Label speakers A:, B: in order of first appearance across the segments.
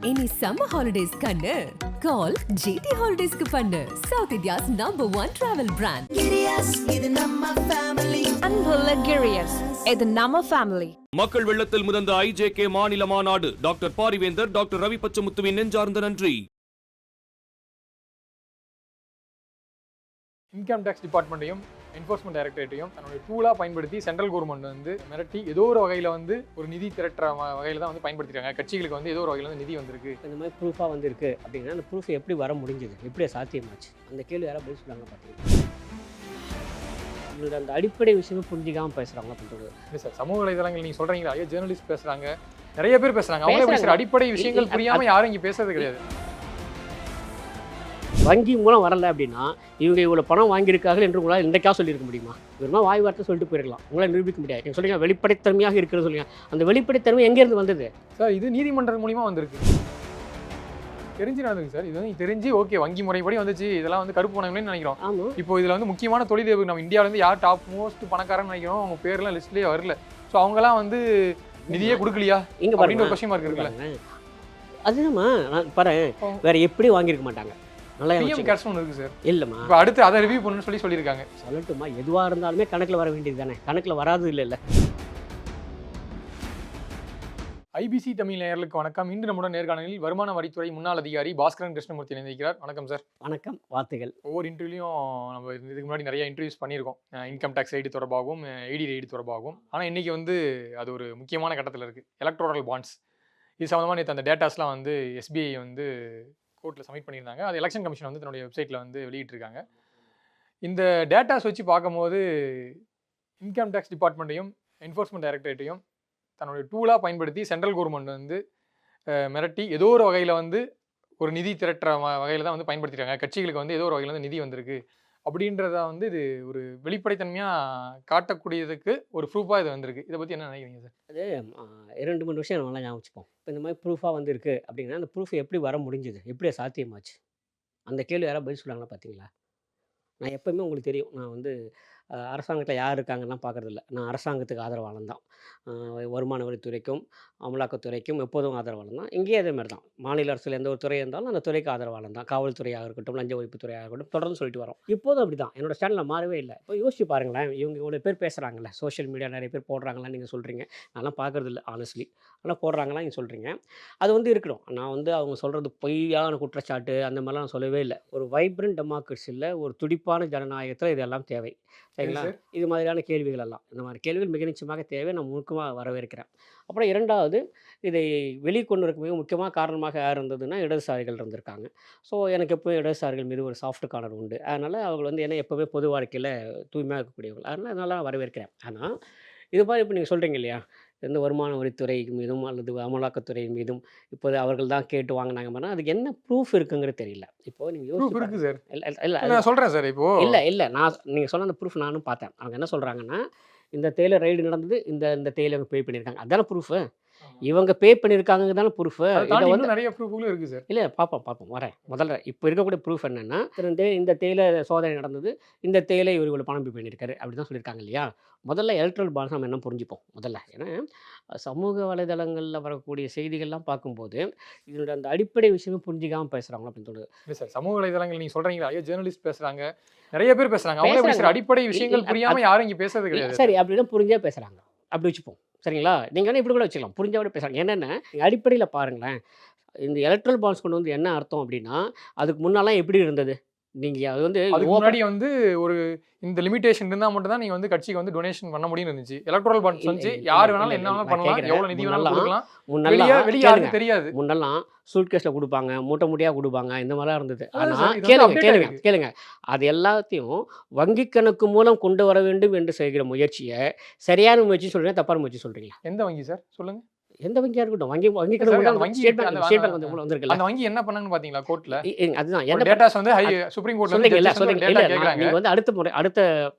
A: Any summer holidays kannu? Call GT Holidays ku pannu. South India's #1 travel brand.
B: Girias, இது நம்ம family.
C: அன்புள்ள கிரியஸ், இது நம்ம ஃபேமிலி.
D: மக்கள் வெள்ளத்தில் முதந்த ஐஜேகே மாநில மாநாடு. டாக்டர் பாரிவேந்தர், டாக்டர் ரவி பச்சமுத்துவின் நெஞ்சார்ந்த நன்றி.
E: இன்கம் டேக்ஸ் டிபார்ட்மெண்ட்டையும் என்ஃபோர்ஸ்மெண்ட் டைரக்டரேட்டையும் தன்னுடைய டூலாக பயன்படுத்தி சென்ட்ரல் கவர்மெண்ட் வந்து மிரட்டி ஏதோ ஒரு வகையில் வந்து ஒரு நிதி திரட்டுற வகையில் தான் வந்து பயன்படுத்திருக்காங்க. கட்சிகளுக்கு வந்து ஏதோ ஒரு வகையில் வந்து நிதி வந்திருக்கு.
F: இந்த மாதிரி ப்ரூஃபாக வந்திருக்கு அப்படின்னா அந்த ப்ரூஃப் எப்படி வர முடிஞ்சது, எப்படி சாத்தியமாச்சு, அந்த கேள்வி யாராவது பதில் சொல்லுவாங்க பார்த்தீங்கன்னா அந்த அடிப்படை விஷயமே புரிஞ்சிக்காமல் பேசுகிறாங்க அப்படின்றது.
E: இல்லை சார், சமூக வலைதளங்கள் நீங்கள் சொல்கிறீங்களா, ஐயோ ஜேர்னலிஸ்ட் பேசுகிறாங்க, நிறைய பேர் பேசுகிறாங்க. அவங்க பேசுகிற அடிப்படை விஷயங்கள் புரியாமல் யாரும் இங்கே பேசுறது கிடையாது.
F: வங்கி மூலம் வரலை அப்படின்னா இவங்க இவ்வளோ பணம் வாங்கியிருக்கார்கள் என்று உங்களால் இன்றைக்காக சொல்லியிருக்க முடியுமா? இவருமா வாய் வார்த்தை சொல்லிட்டு போயிருக்கலாம், உங்களால் நிரூபிக்க முடியாது. நீங்கள் சொல்லுங்கள் வெளிப்படைத்தன்மையாக இருக்கிறது சொல்லுங்கள், அந்த வெளிப்படைத்தன்மை எங்கேருந்து வந்தது
E: சார்? இது நீதிமன்றம் மூலிமா வந்திருக்கு, தெரிஞ்சு நடந்துருக்கு சார். இது வந்து தெரிஞ்சு ஓகே வங்கி முறைப்படி வந்துச்சு, இதெல்லாம் வந்து கருப்பு பணங்கள்னு நினைக்கிறோம்.
F: ஆமாம்,
E: இப்போ இதில் வந்து முக்கியமான தொழிலதிபர் நம்ம இந்தியாவிலேருந்து யார் டாப் மோஸ்ட் பணக்காரன்னு நினைக்கிறோம், அவங்க பேர்லாம் லிஸ்ட்லேயே வரல. ஸோ அவங்களாம் வந்து நிதியே கொடுக்கலையா
F: இங்கே
E: அப்படின்னு ஒரு கொஸ்டின் மார்க் இருக்குல்ல.
F: அதுதாம்மா நான் பாரு, வேறு எப்படி வாங்கியிருக்க மாட்டாங்க. நல்லா
E: பிஎம் கேர்ஸ் ஒன்று இருக்குது சார்.
F: இல்லைம்மா,
E: இப்போ அடுத்து அதை ரிவ்யூ பண்ணணும்னு சொல்லியிருக்காங்க.
F: சொல்லட்டுமா, எதுவாக இருந்தாலுமே கணக்கில் வர வேண்டியது தானே, கணக்கில் வராது இல்லை.
E: ஐபிசி தமிழ் நேயர்களுக்கு வணக்கம். இன்று நம்முடன் நேர்காணலில் வருமான வரித்துறை முன்னாள் அதிகாரி பாஸ்கரன் கிருஷ்ணமூர்த்தி இணைந்திருக்கிறார். வணக்கம் சார்.
F: வணக்கம், வாழ்த்துகள்.
E: ஒவ்வொரு இன்டர்வியூலையும் நம்ம இதுக்கு முன்னாடி நிறைய இன்டர்வியூஸ் பண்ணியிருக்கோம், இன்கம் டேக்ஸ் ரைடு தொடர்பாகவும் ஐடி ரைடு தொடர்பாகவும். ஆனால் இன்றைக்கி வந்து அது ஒரு முக்கியமான கட்டத்தில் இருக்குது, எலக்ட்ரோரல் பாண்ட்ஸ். இது சம்மந்தமாக நேற்று அந்த டேட்டாஸ்லாம் வந்து எஸ்பிஐ வந்து கோர்ட்டில் சப்மிட் பண்ணியிருந்தாங்க. அது எலெக்ஷன் கமிஷன் வந்து தன்னுடைய வெப்சைட்டில் வந்து வெளியிட்டிருக்காங்க. இந்த டேட்டாஸ் வச்சு பார்க்கும்போது இன்கம் டேக்ஸ் டிபார்ட்மெண்ட்டையும் என்ஃபோர்ஸ்மெண்ட் டைரக்டரேட்டையும் தன்னுடைய டூலாக பயன்படுத்தி சென்ட்ரல் கவர்மெண்ட் வந்து மிரட்டி ஏதோ ஒரு வகையில் வந்து ஒரு நிதி திரட்டுற வகையில் தான் வந்து பயன்படுத்திருக்காங்க. கட்சிகளுக்கு வந்து ஏதோ ஒரு வகையில் வந்து நிதி வந்திருக்கு அப்படின்றத வந்து இது ஒரு வெளிப்படைத்தன்மையாக காட்டக்கூடியதுக்கு ஒரு ப்ரூஃபாக இது வந்திருக்கு. இதை பற்றி என்ன நினைக்கிறீங்க சார்?
F: அது 2-3 விஷயம் நல்லா ஞாபகம் வச்சுப்போம். இப்போ இந்த மாதிரி ப்ரூஃபாக வந்திருக்கு அப்படின்னா அந்த ப்ரூஃப் எப்படி வர முடிஞ்சது, எப்படி சாத்தியமாச்சு, அந்த கேள்வி யாராவது பதில் சொல்லுவாங்களா பார்த்தீங்களா? நான் எப்போவுமே உங்களுக்கு தெரியும், நான் வந்து அரசாங்கத்தில் யார் இருக்காங்கலாம் பார்க்குறதில்ல. நான் அரசாங்கத்துக்கு ஆதரவாளன் தான். வருமான வரித்துறைக்கும் அமலாக்கத்துறைக்கும் எப்போதும் ஆதரவாளன் தான். இங்கேயும் அதே மாதிரி தான். மாநில அரசில் எந்த ஒரு துறை இருந்தாலும் அந்த துறைக்கு ஆதரவாளன் தான். காவல்துறையாக இருக்கட்டும், லஞ்ச ஒழிப்புத்துறையாக இருக்கட்டும், தொடர்ந்து சொல்லிட்டு வரோம். இப்போதும் அப்படி தான். என்னோட ஸ்டாண்டில் மாறவே இல்லை. இப்போ யோசிச்சு பாருங்களேன், இவங்க இவ்வளோ பேர் பேசுகிறாங்கல்ல, சோஷியல் மீடியா நிறைய பேர் போடுறாங்களான்னு நீங்கள் சொல்கிறீங்க. நான்லாம் பார்க்குறதில்ல ஆனஸ்ட்லி. ஆனால் போடுறாங்களா நீங்கள் சொல்கிறீங்க. அது வந்து இருக்கணும். நான் வந்து அவங்க சொல்கிறது பொய்யான குற்றச்சாட்டு அந்த மாதிரிலாம் நான் சொல்லவே இல்லை. ஒரு வைப்ரண்ட் டெமோக்ரஸியில் ஒரு துடிப்பான ஜனநாயகத்தில் இதெல்லாம் தேவை. சரிங்களா? இது மாதிரியான கேள்விகள் எல்லாம், இந்த மாதிரி கேள்விகள் மிக நிச்சயமாக தேவை. நான் முழுக்கமாக வரவேற்கிறேன். அப்புறம் இரண்டாவது, இதை வெளிக்கொண்டு இருக்க மிக முக்கியமான காரணமாக யார் இருந்ததுன்னா இடதுசாரிகள் இருந்திருக்காங்க. ஸோ எனக்கு எப்போவும் இடதுசாரிகள் மீது ஒரு சாஃப்ட் கார்னர் உண்டு. அதனால் அவங்க வந்து என்ன எப்போவுமே பொது வாழ்க்கையில் தூய்மையாக இருக்கக்கூடியவர்கள். அதனால் நான் வரவேற்கிறேன். ஆனால் இது மாதிரி இப்போ நீங்கள் சொல்கிறீங்க இல்லையா, எந்த வருமான வரித்துறை மீதும் அல்லது அமலாக்கத்துறை மீதும் இப்போது அவர்கள் தான் கேட்டு வாங்கினாங்கன்னா அதுக்கு என்ன ப்ரூஃப் இருக்குங்கிறது தெரியல. இப்போ நீங்கள்
E: ப்ரூஃப் இருக்குது சார்.
F: இல்லை
E: நான் சொல்கிறேன் சார். இப்போ
F: இல்லை நான் நீங்கள் சொன்ன அந்த ப்ரூஃப் நானும் பார்த்தேன். அவங்க என்ன சொல்கிறாங்கன்னா, இந்த தேயிலை ரைடு நடந்தது, இந்த தேயிலை அவங்க பே பண்ணியிருக்காங்க, அதான ப்ரூஃபு. இவங்க பே பண்ணியிருக்காங்க தானே ப்ரூஃபு. இதை வந்து
E: நிறைய ப்ரூஃப்களும் இருக்குது சார்.
F: இல்லை பார்ப்போம் வரேன். முதல்ல இப்போ இருக்கக்கூடிய ப்ரூஃப் என்னென்னா, இந்த தேயிலை சோதனை நடந்தது, இந்த தேயிலை இவர் இவ்வளோ பணம் பே பண்ணியிருக்காரு அப்படி தான் சொல்லியிருக்காங்க இல்லையா. முதல்ல எலக்ட்ரல் பாண்ட்ஸ் நம்ம என்ன புரிஞ்சுப்போம் முதல்ல. ஏன்னா சமூக வலைதளங்களில் வரக்கூடிய செய்திகள்லாம் பார்க்கும்போது இதோட அந்த அடிப்படை விஷயமே புரிஞ்சிக்காமல் பேசுகிறாங்க அப்படின்னு தோணுது.
E: இல்லை சார், சமூக வலைதளங்கள் நீங்கள் சொல்கிறீங்களா, ஐயோ ஜேர்னலிஸ்ட் பேசுகிறாங்க, நிறைய பேர் பேசுகிறாங்க. அவங்க பேசுகிற அடிப்படை விஷயங்கள் புரியாமல் யாரும் இங்கே பேசுறது கிடையாது.
F: சரி, அப்படின்னா புரிஞ்சே பேசுகிறாங்க அப்படி வச்சுப்போம். சரிங்களா? நீங்கள் வேணால் இப்படி கூட வச்சுக்கலாம், புரிஞ்சவரை பேசுகிறாங்க. என்னென்ன அடிப்படையில் பாருங்களேன், இந்த எலக்ட்ரல் பாண்ட்ஸ் கொண்டு வந்து என்ன அர்த்தம் அப்படின்னா, அதுக்கு முன்னாலாம் எப்படி இருந்தது? நீங்கள் அது வந்து
E: அதுக்கு முன்னாடி வந்து ஒரு இந்த லிமிடேஷன் இருந்தால் மட்டும் தான் நீங்கள் வந்து கட்சிக்கு வந்து டொனேஷன் பண்ண முடியும்னு இருந்துச்சு. எலக்ட்ரல் பாண்ட்ஸ் வந்து யார் வேணாலும் என்ன வேணாலும் பண்ணலாம், எவ்வளோ நிதி வேணாலும் கொடுக்கலாம். வெளியே யாருக்கு தெரியாது.
F: முன்னெல்லாம் சூட்கேஸில் கொடுப்பாங்க, மூட்டை மூட்டையாக கொடுப்பாங்க, இந்த மாதிரிலாம் இருந்தது.
E: அதான்
F: ஆனால்
E: சார், இது
F: கேளுங்க, அது எல்லாத்தையும் வங்கி கணக்கு மூலம் கொண்டு வர வேண்டும் என்று செய்கிற முயற்சியை சரியான முயற்சி சொல்கிறீங்க, தப்பான முயற்சி சொல்கிறீங்களா?
E: எந்த வங்கி சார் சொல்லுங்க?
F: எந்த வங்கியாக இருக்கட்டும், வங்கி
E: சார், அந்த
F: கணக்கு
E: வங்கி
F: ஸ்டேட்
E: அந்த
F: பேங்க் வந்து வந்திருக்குல்ல.
E: அந்த வங்கி என்ன பண்ணாங்கன்னு பார்த்தீங்களா கோர்ட்டில்?
F: அதுதான்
E: ஒரு
F: என்ன
E: டேட்டாஸ் வந்து சுப்ரீம் கோர்ட்ல
F: சொல்றீங்க இல்ல,
E: டேட்டா கேட்குறாங்க.
F: நீங்க வந்து அடுத்த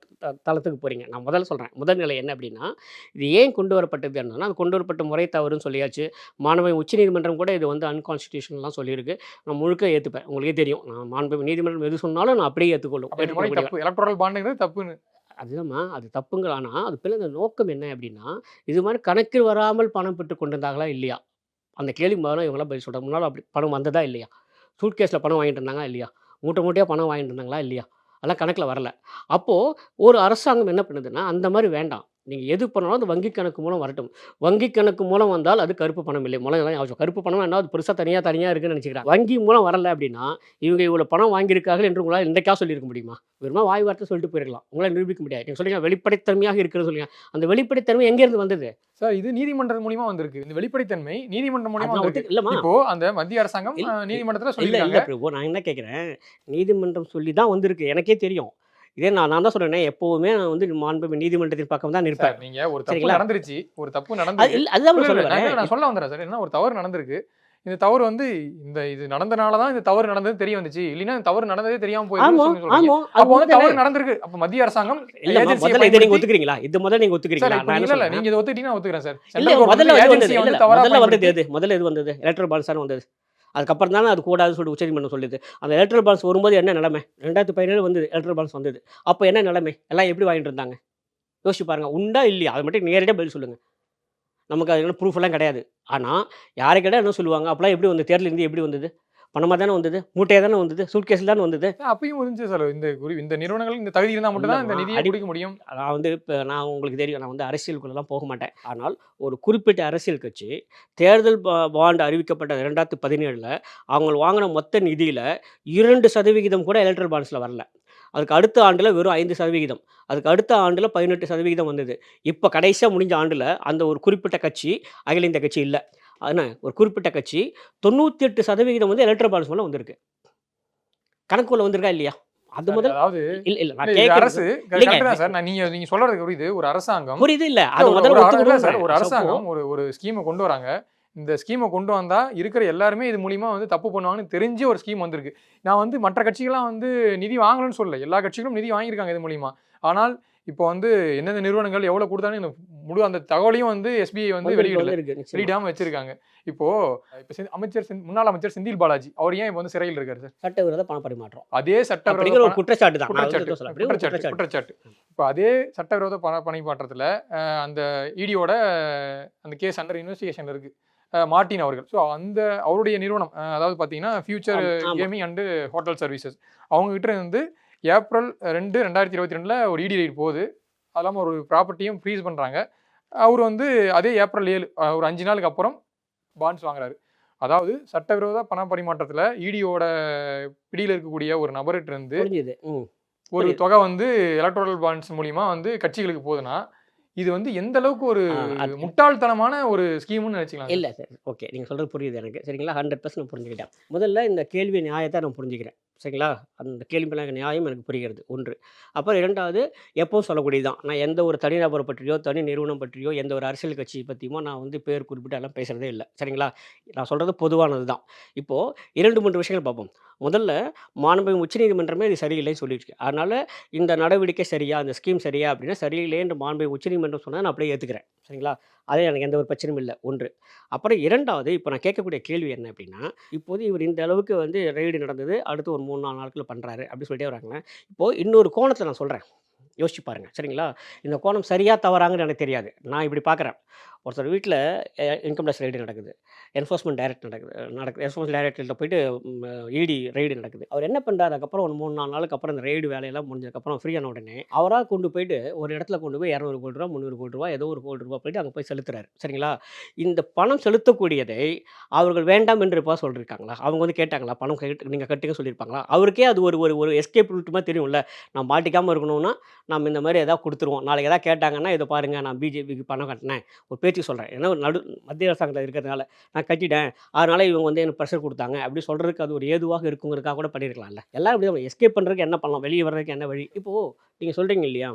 F: தளத்துக்கு போறீங்க. நான் முதல்ல சொல்றேன், முதல் நிலை என்ன அப்படின்னா, இது ஏன் கொண்டு வரப்பட்டது என்னன்னா, அது கொண்டு வரப்பட்ட முறை தவறுன்னு சொல்லியாச்சு. மாண்புமிகு உச்சநீதிமன்றம் கூட இது வந்து அன்கான்ஸ்டிடியூஷனல்லாம் சொல்லியிருக்கு. நான் முழுக்க ஏற்றுப்பேன். உங்களுக்கே தெரியும், நான் மாண்புமிகு நீதிமன்றம் எது சொன்னாலும் நான் அப்படியே ஏற்றுக்கொள்ளும்.
E: தப்பு, எலக்ட்ரல் பாண்டுங்கிறது தப்புன்னு.
F: அதுதான்மா, அது தப்புங்கள். ஆனால் அது பிள்ளை நோக்கம் என்ன அப்படின்னா, இது மாதிரி கணக்கில் வராமல் பணம் பெற்று கொண்டிருந்தாங்களா இல்லையா அந்த கேள்வி முதல்ல இவங்களாம் பதில் சொல்கிறாங்க. முன்னால் அப்படி பணம் வந்ததா இல்லையா? சூட்கேஸில் பணம் வாங்கிட்டு இருந்தாங்களா இல்லையா? மூட்டை மூட்டையாக பணம் வாங்கிட்டு இருந்தாங்களா இல்லையா? அதெல்லாம் கணக்கில் வரல. அப்போது ஒரு அரசாங்கம் என்ன பண்ணுதுன்னா, அந்த மாதிரி வேண்டாம். நீங்க எது பண்ணாலும் அது வங்கி கணக்கு மூலம் வரட்டும். வங்கி கணக்கு மூலம் வந்தால் அது கருப்பு பணம் இல்லை. முதல்ல ஞாபகம் கருப்பு பணம் என்ன அது பெருசா தனியா தனியா இருக்குன்னு நினைச்சுக்கிறாங்க. வங்கி மூலம் வரல அப்படின்னா, இவங்க இவ்வளவு பணம் வாங்கியிருக்கார்கள் என்று உங்களால இன்றைக்கா சொல்லியிருக்க முடியுமா? வெறுமா வாய் வார்த்தை சொல்லிட்டு போயிருக்கலாம். உங்களால நிரூபிக்க முடியாது. நீங்க சொல்றீங்க வெளிப்படைத்தன்மையாக இருக்குன்னு சொல்றீங்க. அந்த வெளிப்படைத்தன்மை எங்கேருந்து வந்தது?
E: சார் இது நீதிமன்றம் மூலியமா வந்திருக்கு. இந்த வெளிப்படைத்தன்மை நீதிமன்றம் மூலியமா
F: அது நான்
E: வந்திருக்கு.
F: இல்லம்மா.
E: இப்போ அந்த மத்திய அரசாங்கம் நீதிமன்றத்துல
F: இல்ல இல்ல
E: சொல்லியிருக்காங்க.
F: பிரபு. நான் என்ன கேட்கிறேன், நீதிமன்றம் சொல்லி தான் வந்திருக்கு. எனக்கே தெரியும். இதே நான் நான் தான் சொல்றேனே, எப்பவுமே நான் வந்து மாண்புமிகு நீதிமன்றத்தின் பக்கம் தான் நிற்பேன்.
E: சார் நீங்க ஒரு தப்பு
F: சரிங்களா?
E: நடந்துருச்சு. ஒரு தப்பு
F: அது
E: நடந்திருக்கு.
F: இல்ல அதுதான்
E: இல்ல,
F: நான் சொல்ல
E: இல்ல,
F: வரேன்.
E: நான் சொல்ல வந்துறேன் சார். என்ன ஒரு தவறு நடந்திருக்கு. இந்த தவறு வந்து இது நடந்தனால தான் இந்த தவறு நடந்தது தெரிய வந்துச்சு. இல்லைன்னா இந்த தவறு நடந்ததே தெரியாம
F: ஆமா,
E: போயிருக்குன்னு சொல்றீங்க.
F: ஆமா.
E: அப்போ வந்து
F: உண்மைதானே?
E: தவறு நடந்திருக்கு. அப்ப மத்திய அரசாங்கம்
F: இல்லம்மா,
E: ஏஜென்சியை
F: முதல்ல இதை நீங்க
E: பயன்படுத்தி
F: ஒத்துக்கிறீங்களா? இது முதல்ல நீங்க
E: சார்
F: ஒத்துக்கிறீங்களா?
E: இப்ப
F: நான் என்ன
E: இல்ல
F: சொல்றேன்,
E: நீங்க இதை ஒத்துக்கிட்டீங்கன்னா ஒத்துக்கிறேன் சார்.
F: இல்ல
E: சென்ட்ரல்
F: முதல்ல
E: கவர்மெண்ட்
F: அது வந்தது
E: ஏஜென்சியை
F: இல்ல
E: வந்து தவறா
F: முதல்ல வந்தது
E: பயன்படுத்தி
F: எது? முதல்ல எது வந்தது? எலக்ட்ரல் பாண்ட்ஸ் தானே வந்தது. அதுக்கப்புறம் தானே அது கூடாதுன்னு சொல்லிட்டு உச்சநீதிமன்றம் சொல்லுது. அந்த எலக்ட்ரல் பாண்ட்ஸ் வரும்போது என்ன நிலைமை? 2017 வந்தது எலக்ட்ரல் பாண்ட்ஸ் வந்தது. அப்போ என்ன நிலைமை? எல்லாம் எப்படி வாங்கிட்டு இருந்தாங்க? யோசிச்சு பாருங்க. உண்டா இல்லையா? அது மட்டும் நேரடியா பதில் சொல்லுங்க. நமக்கு அதுக்கான ப்ரூஃப் எல்லாம் கிடையாது. ஆனா யாரை கேட்டா என்ன சொல்லுவாங்க? அப்பலாம் எப்படி வந்து தேர்தல் இருந்து எப்படி வந்தது? பணமா தானே வந்தது. மூட்டையா தானே வந்தது. சூட்கேஸ்ல தானே வந்தது.
E: அப்பயும் இருந்துச்சு சார். இந்த நிறுவனங்கள் இந்த தகுதி இருந்தா மட்டும் தான் இந்த
F: இல்லம்மா,
E: நிதியை கொடுக்க முடியும்.
F: நான் வந்து இப்ப நான் உங்களுக்கு தெரியும். நான் வந்து அரசியலுக்குள்ளலாம் போக மாட்டேன். ஆனால் ஒரு குறிப்பிட்ட அரசியல் கட்சி தேர்தல் பாண்ட் அறிவிக்கப்பட்ட 2017ல அவங்க வாங்கின மொத்த நிதியில 2% கூட எலக்ட்ரல் பாண்ட்ஸ்ல வரல. அதுக்கு அடுத்த ஆண்டுல வெறும் 5%. அதுக்கு அடுத்த ஆண்டுல 18% வந்தது. இப்ப கடைசியா முடிஞ்ச ஆண்டுல அந்த ஒரு குறிப்பிட்ட கட்சி, அகில இந்திய கட்சி இல்ல. என்ன ஒரு குறிப்பிட்ட கட்சி 98% வந்து எலக்ட்ரல் பாண்ட்ஸ் மூலம் வந்திருக்கு. கணக்குள்ள வந்திருக்கா இல்லையா? அது
E: சார்,
F: முதல்
E: அதாவது
F: இல்ல இல்ல நான்
E: இல்ல, இது அரசு
F: கேட்கறது இல்லைங்க.
E: கரெக்ட் தான் சார். நீங்க சொல்றது புரியுது. ஒரு அரசாங்கம்
F: புரியுது இல்ல.
E: இல்ல,
F: அது
E: ஒரு
F: முதல்ல
E: ஒரு இல்ல
F: ஒத்துக்கணும்ன்றேன்.
E: சார். ஒரு
F: அப்போ
E: அரசாங்கம் ஒரு ஸ்கீமை கொண்டு வராங்க. இந்த ஸ்கீமை கொண்டு வந்தா இருக்கிற எல்லாருமே இது மூலியமா வந்து தப்பு பண்ணுவாங்கன்னு தெரிஞ்சு ஒரு ஸ்கீம் வந்திருக்கு. நான் வந்து மற்ற கட்சிகள்லாம் வந்து நிதி வாங்கலன்னு சொல்லல. எல்லா கட்சிகளும் நிதி வாங்கியிருக்காங்க இது மூலியமா. ஆனால் இப்போ வந்து எந்தெந்த நிறுவனங்கள் எவ்வளவு கொடுத்தாலும் இந்த முழு அந்த தகவலையும் வந்து எஸ்பிஐ வந்து வெளியிடல.
F: வந்திருக்கு நிச்சயமா.
E: வெளியிடாம வச்சிருக்காங்க. இப்போ முன்னாள் அமைச்சர் செந்தில் பாலாஜி அவர் ஏன் இப்போ வந்து சிறையில் இருக்காரு சார்?
F: சட்டவிரோத பண பரிமாற்றம்
E: அதே சட்டவிரோத
F: அப்படிங்கிற ஒரு
E: பண-
F: குற்றச்சாட்டு தான். நான்
E: குற்றச்சாட்டு
F: வந்து சொல்றேன். அப்படியே ஒரு
E: குற்றச்சாட்டு
F: குற்றச்சாட்டு.
E: குற்றச்சாட்டு. இப்போ அதே சட்டவிரோத பணிமாற்றத்துல அந்த இடியோட அந்த கேஸ் அண்டர் இன்வெஸ்டிகேஷன் இருக்கு. மார்ட்டின் அவர்கள். ஸோ அந்த அவருடைய நிறுவனம் அதாவது பார்த்தீங்கன்னா ஃபியூச்சர்
F: ஆமா.
E: கேமிங் அண்டு ஹோட்டல் சர்வீசஸ் அவங்க கிட்ட இருந்து ஏப்ரல் 2, 2022 ஒரு இடி ரைட் போகுது. அது இல்லாமல் ஒரு ப்ராப்பர்ட்டியும் ஃப்ரீஸ் பண்ணுறாங்க. அவர் வந்து அதே ஏப்ரல் 7 ஒரு 5 நாளுக்கு அப்புறம் பாண்ட்ஸ் வாங்குறாரு. அதாவது சட்டவிரோத பண பரிமாற்றத்தில் இடியோட பிடியில் இருக்கக்கூடிய ஒரு நபர்கிட்ட இருந்து
F: புரிஞ்சுது.
E: ஒரு
F: புரியுது.
E: தொகை வந்து எலக்ட்ரல் பாண்ட்ஸ் மூலியமா வந்து கட்சிகளுக்கு போகுதுன்னா இது வந்து எந்த அளவுக்கு ஒரு
F: அது
E: முட்டாள்தனமான ஒரு ஸ்கீம்னு நினைச்சுக்கலாம் சார்.
F: இல்ல சார். ஓகே. நீங்க சொல்றது புரியுது எனக்கு. சரிங்களா? 100% நான் புரிஞ்சுக்கிட்டேன். முதல்ல இந்த கேள்வி நியாயத்த நான் புரிஞ்சுக்கிறேன். சரிங்களா? அந்த கேள்வி மேல நியாயம் எனக்கு புரிகிறது. 1. அப்புறம் 2வது எப்பவும் சொல்லக்கூடியது தான். நான் எந்த ஒரு தனிநபரை பற்றியோ, தனி நிறுவனம் பற்றியோ, எந்த ஒரு அரசியல் கட்சி பத்தியுமோ நான் வந்து பேர் குறிப்பிட்டு எல்லாம் பேசுறதே இல்ல. சரிங்களா? நான் சொல்றது பொதுவானது தான். இப்போ 2, 3 விஷயங்கள் பார்ப்போம். முதல்ல மாண்புமிகு உச்சநீதிமன்றமே இது சரியில்லைன்னு சொல்லிடுச்சு. அதனால இந்த நடவடிக்கை சரியா? அந்த ஸ்கீம் சரியா? அப்படின்னா சரியில்லை என்று மாண்புமிகு உச்சநீதிமன்றம் சொன்னா நான் அப்படியே ஏத்துக்கிறேன். சரிங்களா? அது எனக்கு எந்த ஒரு பிரச்சனையும் இல்ல. 1. அப்புறம் 2வது இப்போ நான் கேட்கக்கூடிய கேள்வி என்ன அப்படின்னா, இப்போது இவர் இந்த அளவுக்கு வந்து ரெய்டு நடந்தது. அடுத்து ஒரு 3, 4 நாட்கள்ல பண்றாரு அப்படின்னு சொல்லிட்டே வராங்க. இப்போ இன்னொரு கோணத்துல நான் சொல்றேன். யோசிச்சு பாருங்க. சரிங்களா? இந்த கோணம் சரியா தவறாங்கன்னு எனக்கு தெரியாது. நான் இப்படி பார்க்குறேன். ஒருத்தர் வீட்ல இன்கம் டேக்ஸ் ரெய்டு நடக்குது. என்ஃபோர்ஸ்மென்ட் டைரக்ட் நடக்குது. என்ஃபோர்ஸ்மென்ட் டைரக்டரேட்ல போயிட்டு இடி ரெய்டு நடக்குது. அவர் என்ன பண்றாரு? அதுக்கப்புறம் ஒரு 3, 4 நாளுக்கு அப்புறம் இந்த ரெய்டு வேலையெல்லாம் முடிஞ்சதுக்கப்புறம் ஃப்ரீ ஆன உடனே அவரா கொண்டு போயிட்டு ஒரு இடத்துல கொண்டு போய் 200 கோடி ரூபா, 300 கோடி ரூபா, ஏதோ ஒரு கோடி ரூபா போயிட்டு அங்க போய் செலுத்துறாரு. சரிங்களா? இந்த பணம் செலுத்தக்கூடியதை அவர்கள் வேண்டாம் என்று இப்ப சொல்லியிருக்காங்களா? அவங்க வந்து கேட்டாங்களா? பணம் நீங்க கட்டுங்கன்னு சொல்லியிருப்பாங்களா? அவருக்கே அது ஒரு ஒரு ஒரு எஸ்கேப் ரூட் மாதிரி தெரியும்ல. நான் மாட்டிக்காம இருக்கணும்னா, நம்ம இந்த மாதிரி ஏதாவது குடுத்துருவோம். நாளைக்கு ஏதாவது கேட்டாங்கன்னா, இத பாருங்க நான் பிஜேபிக்கு பணம் கட்டினேன். ஒரு பேச்சுக்கு சொல்றேன். ஏன்னா ஒரு மத்திய அரசாங்கத்துல இருக்கிறதுனால நான் கட்டிட்டேன். அதனால இவங்க வந்து எனக்கு ப்ரெஷர் குடுத்தாங்க. அப்படி சொல்றதுக்கு அது ஒரு ஏதுவாக இருக்குங்கிறதுக்காக கூட பண்ணியிருக்கலாம்ல. எல்லாரும் இப்படி எஸ்கேப் பண்றதுக்கு என்ன பண்ணலாம்? வெளிய வர்றதுக்கு என்ன வழி? இப்போ நீங்க சொல்றீங்க இல்லையா?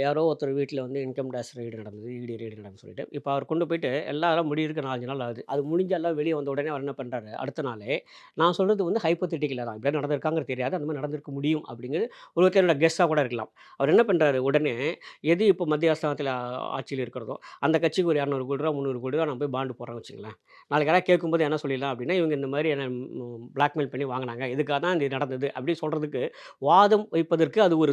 F: யாரோ ஒருத்தர் வீட்ல வந்து இன்கம் டேக்ஸ் ரெய்டு நடந்தது. இடி ரெய்டு நடந்ததுன்னு சொல்லிட்டு. இப்ப அவர் கொண்டு போயிட்டு எல்லாரும் முடியறதுக்கு 4 நாள் ஆகுது. அது முடிஞ்சு எல்லாம் வெளிய வந்த உடனே அவர் என்ன பண்றாரு? அடுத்த நாளே நான் சொல்றது வந்து ஹைப்போதெட்டிக்கலா தான். இப்படி நடந்திருக்காங்கிறது தெரியாது. அந்த மாதிரி நடந்திருக்க முடியும் அப்படிங்கிறது ஒருத்தரோட கெஸ்ஸா கூட இருக்கலாம். அவர் என்ன பண்றாரு? உடனே எது இப்போ மத்திய அரசாங்கத்துல ஆட்சியில இருக்கிறதோ, அந்த கட்சிக்கு ஒரு 200 கோடி ரூபா, 300 கோடி ரூபா நான் போய் பாண்ட் போடுறேன்னு வச்சுக்கங்களேன். நாளைக்கு யாராவது கேட்கும்போது என்ன சொல்லிடலாம் அப்படின்னா, இவங்க இந்த மாதிரி என்ன பிளாக்மெயில் பண்ணி வாங்குனாங்க. இதுக்காக தான் இது நடந்தது அப்படின்னு சொல்றதுக்கு வாதம் வைப்பதற்கு அது ஒரு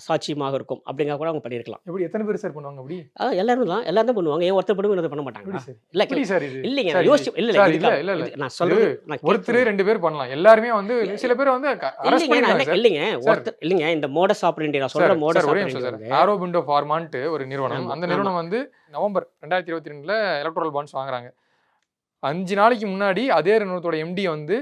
F: சாட்சியமாக இருக்கும். அப்படிங்கிற கூட அவங்க பண்ணியிருக்கலாம்.
E: எப்படி எத்தனை பேர் சார் பண்ணுவாங்க அப்படி?
F: எல்லாரும் தான் பண்ணுவாங்க. ஏன் ஒருத்தர் பண்ணுவோம் இன்னொருத்தர் பண்ண
E: எப்படி
F: மாட்டாங்களா?
E: சார்?
F: இல்ல
E: எப்படி சார் இது?
F: இல்லைங்க
E: சார்
F: நான் யோசிச்சு இல்ல
E: சார் இல்ல
F: இதுக்காக
E: இல்ல இல்ல.
F: நான் சொல்றது நான்
E: ஒருத்தர் 2 பேர் பண்ணலாம். எல்லாருமே வந்து சில பேர் வந்து அரெஸ்ட்
F: இல்லைங்க
E: பண்ணிருக்காங்க சார்.
F: இல்லைங்க
E: சார்
F: ஒருத்தர் இல்லைங்க இந்த மோடஸ் ஆப்பரண்டி நான் சொல்ற
E: சார்
F: மோடஸ்
E: சார் ஒரே
F: ஆப்பரண்டி
E: நிமிஷம் சார்.
F: வந்து
E: ஆரோபிண்டோ ஃபார்மான்ட்டு ஒரு நிறுவனம்.
F: ஆமா,
E: அந்த
F: ஆமா.
E: நிறுவனம் வந்து நவம்பர் 2022ல எலக்ட்ரல் பாண்ட்ஸ் வாங்குறாங்க. 5 நாளைக்கு முன்னாடி அதே நிறுவனத்தோட எம்டி வந்து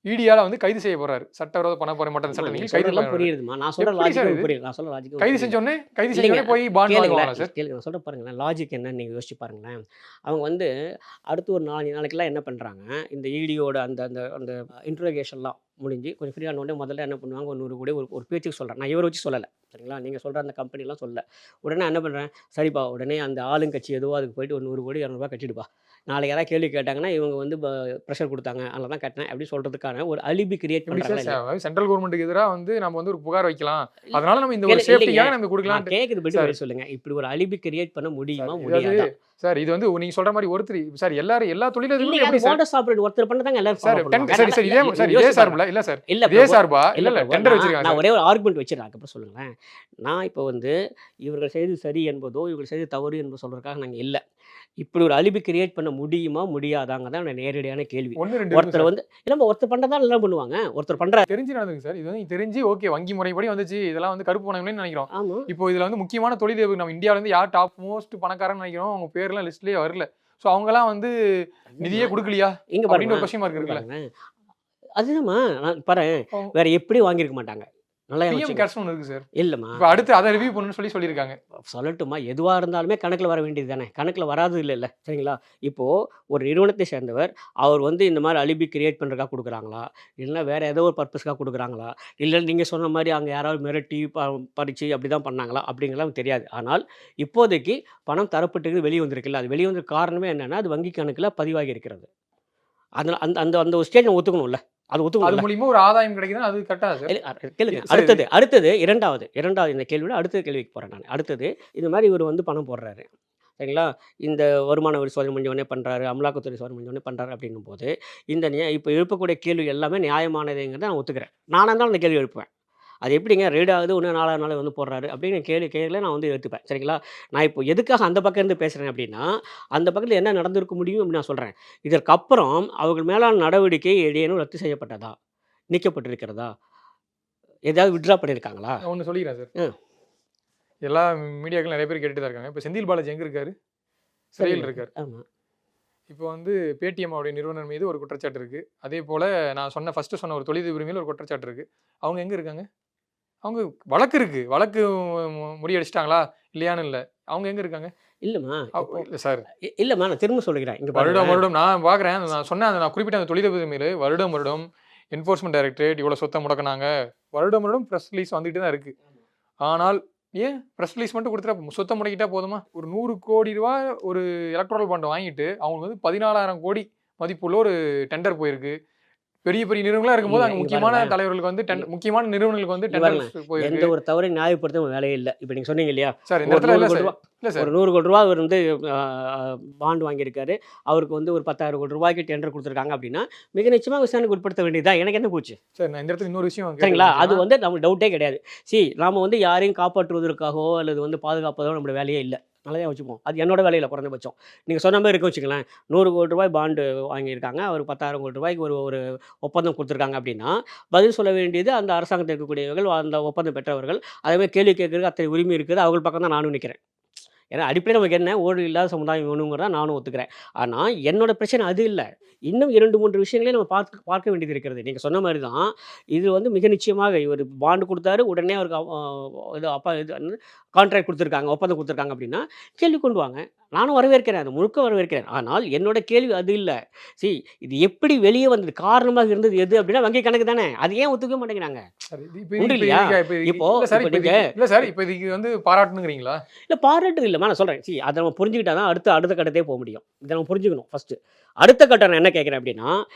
E: இடியால வந்து கைது செய்ய போறாரு. சட்டவிரோத பண பரிமாற்ற சட்டத்தின்
F: நீங்க
E: கீழ் கைது
F: சொல்றதெல்லாம்
E: பண்ண
F: புரியுதுமா. நான் சொல்ற
E: எப்படி சார்
F: லாஜிக்
E: இது?
F: புரியுது. நான் சொல்ற லாஜிக்
E: கைது
F: புரியுது.
E: செஞ்சோடனே
F: இல்லைங்க
E: போய் பாண்ட் வாங்குவாங்களா
F: கேளுங்களேன்
E: சார்?
F: கேளுங்க நான் சொல்ற பாருங்களேன் லாஜிக் என்னன்னு நீங்க யோசிச்சு பாருங்களேன். அவங்க வந்து அடுத்து ஒரு 4 நாளைக்கெல்லாம் என்ன பண்றாங்க, இந்த ஈடியோட அந்த அந்த அந்த இன்ட்ரோகேஷன்லாம் முடிஞ்சு கொஞ்சம் ஃப்ரீ ஆன உடனே முதல்ல என்ன பண்ணுவாங்க, ஒரு 100 கோடி ஒரு பேச்சுக்கு சொல்றேன். நான் இவரை வச்சு சொல்லல. சரிங்களா? நீங்க சொல்ற அந்த கம்பெனிலாம் சொல்லல. உடனே என்ன பண்றேன், சரிப்பா உடனே அந்த ஆளுங்கட்சி எதுவோ அதுக்கு போயிட்டு ஒரு 100 கோடி 200 ரூபாய் கட்டிடுப்பா. நாளைக்கு யாராவது கேள்வி கேட்டாங்கன்னா இவங்க வந்து ப்ரெஷர் குடுத்தாங்க. அதனால தான் கட்டினேன் அப்படின்னு சொல்றதுக்கான ஒரு அலிபி கிரியேட்
E: எப்படி
F: பண்றாங்களா இல்லையா?
E: சார் சென்ட்ரல் கவர்மெண்ட்டுக்கு எதிரா வந்து நம்ம வந்து ஒரு புகார் வைக்கலாம்.
F: இல்ல
E: அதனால நம்ம இந்த ஒரு
F: இல்லைங்க.
E: சேஃப்டிக்காக நம்ம
F: நான்
E: கொடுக்கலாம்னு
F: கேட்குறது மட்டும்
E: சார்
F: பதில் சொல்லுங்க. இப்படி ஒரு அலிபி கிரியேட் பண்ண முடியுமா?
E: சார்
F: முடியாதா?
E: சார் இது வந்து நீங்க சொல்ற மாதிரி ஒருத்தர் சார் எல்லா தொழிலதிபர்களும்
F: இல்லைங்க அது
E: எப்படி சார்
F: மோடஸ் ஆப்பரேட்டி ஒருத்தர் பண்ணதாங்க எல்லாரும்
E: சார்
F: ஃபாலோ பண்ணுவாங்க.
E: சரி சரி இதே சார் இதே
F: யோசிச்சு பாருங்க.
E: சார்புல இல்ல சார்
F: இல்ல
E: இதே
F: பிரபு
E: சார்பா இல்ல
F: இல்ல
E: இல்ல
F: பிரபு
E: டெண்டர்
F: நான்
E: வச்சிருக்காங்க
F: நான்
E: சார்.
F: ஒரே ஒரு ஆர்குமெண்ட் வச்சுறேன். அதுக்கப்புறம் சொல்லுங்களேன். நான் இப்போ வந்து இவர்கள் செய்தது சரி என்பதோ, இவர்கள் செய்தது தவறு என்பதோ சொல்றதுக்காக நாங்க இல்ல. இப்படி ஒரு அலிபி கிரியேட் பண்ண முடியுமா? முடியாதாங்க தான் என்னோட நேரடியான கேள்வி.
E: 1 2 இருக்கு
F: ஒருத்தர்
E: சார்.
F: வந்து இல்ல ஒருத்தர் பண்றதால எல்லாம் பண்ணுவாங்க. ஒருத்தர் பண்றாரு.
E: தெரிஞ்சு நடந்துங்க சார். இது வந்து தெரிஞ்சு ஓகே வங்கி முறைப்படி வந்துச்சு. இதெல்லாம் வந்து கருப்பு பணம்னு நினைக்கிறோம்.
F: ஆமா.
E: இப்போ இதுல வந்து முக்கியமான தொழிலதிபர் நம்ம இந்தியால இருந்து யார் டாப் மோஸ்ட் பணக்காரன்னு நினைக்கிறோம். அவங்க பேர்லாம் லிஸ்ட்லயே வரல. சோ அவங்கலாம் வந்து நிதியே குடுக்கலையா?
F: இங்க
E: அப்படின்னு
F: பாருங்க.
E: ஒரு கொஸ்டின் மார்க்
F: இங்க
E: இருக்குல்ல.
F: பாருங்களேன். அதுதாம்மா நான் பாரேன்.
E: ஓ.
F: வேற எப்படி வாங்கியிருக்க மாட்டாங்க. நல்லா
E: பிஎம்
F: வச்சுங்க.
E: கேர்ஸ்னு ஒண்ணு இருக்கு சார்.
F: இல்லம்மா.
E: இப்போ அடுத்து அத ரிவ்யூ பண்ணனும்னு சொல்லியிருக்காங்க.
F: சொல்லட்டுமா? எதுவா இருந்தாலுமே கணக்குல வர வேண்டியது தானே. கணக்குல வராதது இல்லல்ல. சரிங்களா? இப்போ ஒரு நிறுவனத்தை சேர்ந்தவர், அவர் வந்து இந்த மாரி அலிபி கிரியேட் பண்றதுக்காக குடுக்குறாங்களா? இல்ல வேற ஏதோ ஒரு பர்ப்பஸ்க்காக குடுக்குறாங்களா? இல்ல நீங்க சொன்ன மாரி அங்க யாராவது மிரட்டி பறிச்சு அப்படிதான் பண்ணாங்களா? அப்படிங்கிறதெல்லாம் தெரியாது. ஆனால் இப்போதைக்கு பணம் தரப்பட்டிருக்கு வெளிய வந்திருக்குல்ல. அது வெளிய வந்த காரணமே என்னன்னா, அது வங்கி கணக்குல பதிவாகி இருக்கிறது. அதனால அந்த அந்த அந்த ஒரு ஸ்டேஜ் நம்ம ஒத்துக்கணும்ல. அது
E: அது
F: ஒத்துக்கணும்ல.
E: மூலியமா ஒரு ஆதாயம் கிடைக்குதுன்னா அது கரெக்ட்டா சார்?
F: இல்ல கேளுங்க.
E: சார் இது
F: அடுத்தது 2வது இந்த கேள்வியோட அடுத்த கேள்விக்கு போறேன் நானு. அடுத்தது இந்த மாரி இவரு வந்து பணம் போடுறாரு. சரிங்களா? இந்த வருமான வரி சோதனை முடிஞ்ச உடனே பண்றாரு. அமலாக்கத்துறை சோதனை முடிஞ்ச உடனே பண்றாரு அப்படின்னும்போது, இந்த இப்ப எழுப்பக்கூடிய கேள்வி எல்லாமே நியாயமானதுங்கிறத நான் ஒத்துக்கிறேன். நானா இருந்தாலும் அந்த கேள்வி எழுப்புவேன். அது எப்படிங்க ரெய்டு ஆகுது இன்னும் 4வது நாள் வந்து போடுறாரு அப்படின்னு கேள்வியில நான் வந்து எடுத்துப்பேன். சரிங்களா? நான் இப்போ எதுக்காக அந்த பக்கம் இருந்து பேசுறேன் அப்படின்னா, அந்த பக்கத்துல என்ன நடந்திருக்க முடியும் அப்படின்னு நான் சொல்றேன். இதற்கப்புறம் அவர்கள் மேலான நடவடிக்கை ஏதேனும் ரத்து செய்யப்பட்டதா? நீக்கப்பட்டிருக்கிறதா? ஏதாவது வித்ட்ரா பண்ணியிருக்காங்களா?
E: நான் ஒண்ணு சொல்லிக்கிறேன் சார்.
F: ம்.
E: எல்லா மீடியாக்கள் நிறைய பேர் கேட்டுட்டு தான் இருக்காங்க. இப்போ செந்தில் பாலாஜி எங்க இருக்காரு? சிறையில் இருக்காரு.
F: ஆமா.
E: இப்போ வந்து பேடிஎம் உடைய நிறுவனர் மீது ஒரு குற்றச்சாட்டு இருக்கு. அதே போல நான் ஃபர்ஸ்ட் சொன்ன ஒரு தொழிலதிபர் மேல ஒரு குற்றச்சாட்டு இருக்கு. அவங்க எங்க இருக்காங்க? அவங்க வழக்கு இருக்கு. வழக்கு முடியடிச்சிட்டாங்களா? இல்லையான்னு இல்ல. அவங்க எங்க இருக்காங்க?
F: இல்லம்மா. இப்போ
E: இல்ல சார்.
F: இல்லம்மா நான் திரும்ப சொல்லிக்கிறேன். இங்க
E: வருடம்
F: பாருங்களேன்.
E: வருடம் நான் பார்க்குறேன். நான் குறிப்பிட்ட அந்த தொழிலதிபர் மேல வருடம் என்ஃபோர்ஸ்மென்ட் டைரக்டரேட் இவ்வளோ சொத்தை முடக்குனாங்க. வருடம் பிரஸ் ரிலீஸ் வந்துகிட்டு தான் இருக்கு. ஆனால் ஏன் பிரஸ் ரிலீஸ் மட்டும் கொடுத்துட்டா சொத்தை முடக்கிட்டா போதுமா? ஒரு 100 கோடி ரூபாய் ஒரு எலக்ட்ரல் பாண்ட் வாங்கிட்டு அவங்களுக்கு வந்து 14,000 கோடி மதிப்புள்ள ஒரு டெண்டர் போயிருக்கு. பெரிய நிறுவனங்களா இருக்கும்போது அங்க
F: இங்க
E: முக்கியமான
F: பாருங்களேன்.
E: தலைவர்களுக்கு வந்து முக்கியமான நிறுவனங்களுக்கு வந்து
F: இங்க பாருங்களேன்.
E: டெண்டர்ஸ்
F: எந்த
E: போயிருக்கு.
F: ஒரு தவறையும் நியாயப்படுத்த உங்க வேலையே இல்ல. இப்ப நீங்க சொன்னீங்க இல்லையா?
E: சார் இந்த
F: ஒரு
E: இடத்துல
F: 100
E: இல்ல
F: கோடி
E: சார்.
F: ரூபா
E: இல்ல சார்.
F: ஒரு 100 கோடி ரூபா அவர் வந்து பாண்ட் வாங்கியிருக்காரு. அவருக்கு வந்து ஒரு 10,000 கோடி ரூபாய்க்கு டெண்டர் குடுத்துருக்காங்க அப்படின்னா, மிக நிச்சயமா விசாரணைக்கு உட்படுத்த வேண்டியது தான். எனக்கு என்ன போச்சு?
E: சார் நான் இந்த இடத்துல இன்னொரு விஷயம்
F: சரிங்களா? அது
E: கேட்கணும்.
F: வந்து நமக்கு டவுட்டே கிடையாது. நாம வந்து யாரையும் காப்பாற்றுவதற்காகவோ அல்லது வந்து பாதுகாப்பதோ நம்மளோட வேலையே இல்ல. நல்லதா வச்சுப்போம். அது என்னோட வேலை இல்ல குறைந்தபட்சம். நீங்க சொன்ன மாரி இருக்கு வச்சுக்கங்களேன். 100 கோடி ரூபாய் பாண்டு வாங்கியிருக்காங்க. அவர் 10,000 கோடி ரூபாய்க்கு ஒரு ஒரு ஒப்பந்தம் குடுத்துருக்காங்க அப்படின்னா, பதில் சொல்ல வேண்டியது அந்த அரசாங்கத்தில் இருக்கக்கூடியவர்கள், அந்த ஒப்பந்தம் பெற்றவர்கள். அதே மாரி கேள்வி கேட்கறதுக்கு அத்தனை உரிமை இருக்குது. அவர்கள் பக்கம் தான் நானும் நிக்கிறேன். ஏன்னா அடிப்படையில நமக்கு என்ன ஊழல் இல்லாத சமுதாயம் வேணுங்கிறத நானும் ஒத்துக்கிறேன். ஆனா என்னோட பிரச்சனை அது இல்ல. இன்னும் 2, 3 விஷயங்களையும் நம்ம பார்க்க வேண்டியது இருக்கிறது. நீங்க சொன்ன மாரி தான். இது வந்து மிக நிச்சயமாக இவரு பாண்ட் குடுத்தாரு. உடனே அவருக்கு இது கான்ட்ராக்ட் குடுத்துருக்காங்க, ஒப்பந்தம் குடுத்துருக்காங்க அப்படின்னா, கேள்வி கொண்டு வாங்க. நானும் வரவேற்கிறேன். அது முழுக்க வரவேற்கிறேன். ஆனால் என்னோட கேள்வி அது இல்ல. இது எப்படி வெளிய வந்தது? காரணமாக இருந்தது எது அப்படின்னா வங்கி கணக்கு தானே. அது ஏன் ஒத்துக்கவே மாட்டேங்கிறாங்க?
E: சார்
F: உண்டு இல்லையா? இப்போ
E: இல்ல சார்.
F: இப்போ நீங்க
E: இல்ல சார். இப்போ இதுக்கு வந்து பாராட்டணுங்கிறீங்களா?
F: இல்ல பாராட்டு இல்லம்மா நான் சொல்றேன். அத நம்ம புரிஞ்சுக்கிட்டா தான் அடுத்த கட்டத்தையே போ முடியும். இத நம்ம புரிஞ்சுக்கணும் ஃபர்ஸ்ட்டு. அடுத்த கட்டம் நான் என்ன கேட்கிறேன் அப்படின்னா,